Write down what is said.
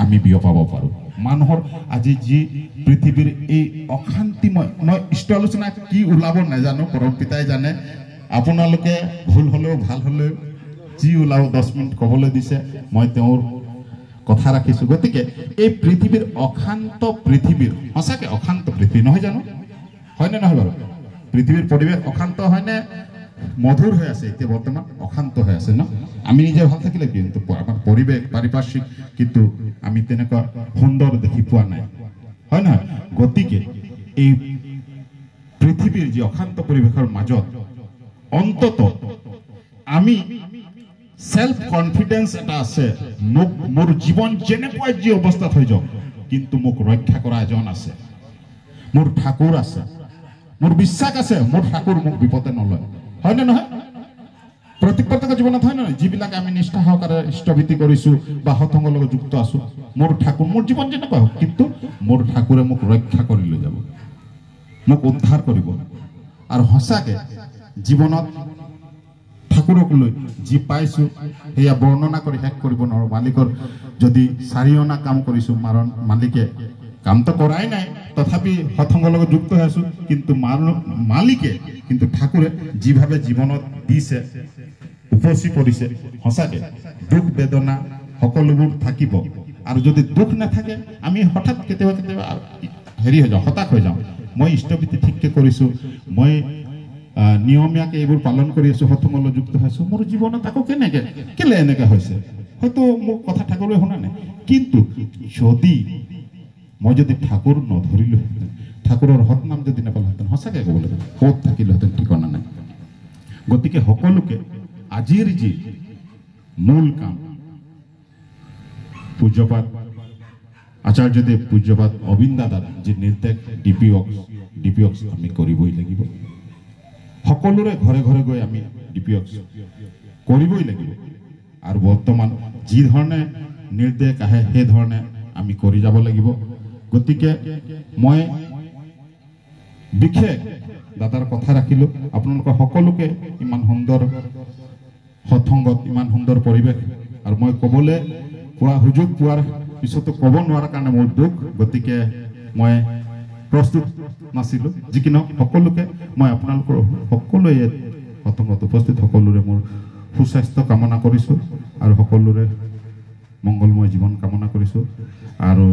আমি বিয়পাব পাৰোঁ মানুহৰ আজি যি পৃথিৱীৰ এই অশান্তিময় মই ইষ্ট আলোচনা কি ওলাব নাজানো পৰম পিতাই জানে আপোনালোকে ভুল হ'লেও ভাল হ'লেও যি ওলাব 10 মিনিট ক'বলৈ দিছে মই তেওঁৰ কথা ৰাখিছোঁ গতিকে এই পৃথিৱীৰ অশান্ত পৃথিৱীৰ সঁচাকৈ অশান্ত পৃথিৱী নহয় জানো হয়নে নহয় বাৰু পৃথিৱীৰ পৰিৱেশ অশান্ত হয়নে মধুৰ হৈ আছে এতিয়া বৰ্তমান অশান্ত হৈ আছে ন আমি নিজে ভাল থাকিলে কিন্তু আমাৰ পৰিৱেশ পাৰিপাৰ্শ্বিক কিন্তু আমি তেনেকুৱা সুন্দৰ দেখি পোৱা নাই হয় নহয় গতিকে এই পৃথিৱীৰ যি অশান্ত পৰিৱেশৰ মাজত অন্তত আমি সেলফ কনফিডেন্স এটা আছে মোৰ জীৱন যেনেকুৱা যি অৱস্থাত হৈ যাওক কিন্তু মোক ৰক্ষা কৰা এজন আছে মোৰ ঠাকুৰ আছে মোৰ বিশ্বাস আছে মোৰ ঠাকুৰ মোক বিপদে নলয় হয় নে নহয় প্ৰত্যেক জীৱনত হয় নহয় যিবিলাক আমি নিষ্ঠা সহকাৰে ইষ্টভীতি কৰিছোঁ বা সৎসংগৰ লগত যুক্ত আছোঁ মোৰ ঠাকুৰ মোৰ জীৱন যেনেকুৱা হওক কিন্তু মোৰ ঠাকুৰে মোক ৰক্ষা কৰি লৈ যাব মোক উদ্ধাৰ কৰিব আৰু সঁচাকৈ জীৱনত ঠাকুৰক লৈ যি পাইছোঁ সেয়া বৰ্ণনা কৰি শেষ কৰিব নোৱাৰোঁ মালিকৰ যদি 4 অনা কাম কৰিছোঁ মালিকে কামটো কৰাই নাই তথাপি সৎসংগৰ লগত যুক্ত হৈ আছোঁ কিন্তু মালিকে কিন্তু ঠাকুৰে যিভাৱে জীৱনত দিছে উপচি পৰিছে সঁচাকৈ দুখ বেদনা সকলোবোৰ থাকিব আৰু যদি দুখ নাথাকে আমি হঠাৎ কেতিয়াবা হেৰি হৈ যাওঁ হতাশ হৈ যাওঁ মই ইষ্টভীতি ঠিককৈ কৰিছোঁ মই নিয়মীয়াকৈ এইবোৰ পালন কৰি আছোঁ সৎসংগৰ লগত যুক্ত হৈছোঁ মোৰ জীৱনত আকৌ কেলে এনেকৈ হৈছে হয়তো মোৰ কথা ঠাকুৰে শুনা নাই কিন্তু যদি মই যদি ঠাকুৰ নধৰিলোহেঁতেন ঠাকুৰৰ সৎনাম যদি নাপালোহেঁতেন সঁচাকৈ ক'বলৈ ক'ত থাকিলোহেঁতেন ঠিকনা নাই গতিকে সকলোকে আজিৰ যি মূল কাম পূজ্যপাত আচাৰ্যদেৱ পূজ্যপাত অবিন দাদাৰ যি নিৰ্দেশ ডিপিঅক্স আমি কৰিবই লাগিব সকলোৰে ঘৰে ঘৰে গৈ আমি ডিপিঅক্স কৰিবই লাগিব আৰু বৰ্তমান যি ধৰণে নিৰ্দেশ আহে সেই ধৰণে আমি কৰি যাব লাগিব গতিকে মই বিশেষ দাদাৰ কথা ৰাখিলোঁ আপোনালোকৰ সকলোকে ইমান সুন্দৰ সৎসংগত ইমান সুন্দৰ পৰিৱেশ আৰু মই ক'বলৈ পোৱা সুযোগ পোৱাৰ পিছতো ক'ব নোৱাৰাৰ কাৰণে মোৰ দুখ গতিকে মই প্ৰস্তুত নাছিলোঁ যি কি নহওক সকলোকে মই আপোনালোকৰ সকলোৱে সৎসংগত উপস্থিত সকলোৰে মোৰ সুস্বাস্থ্য কামনা কৰিছোঁ আৰু সকলোৰে মংগলময় জীৱন কামনা কৰিছোঁ আৰু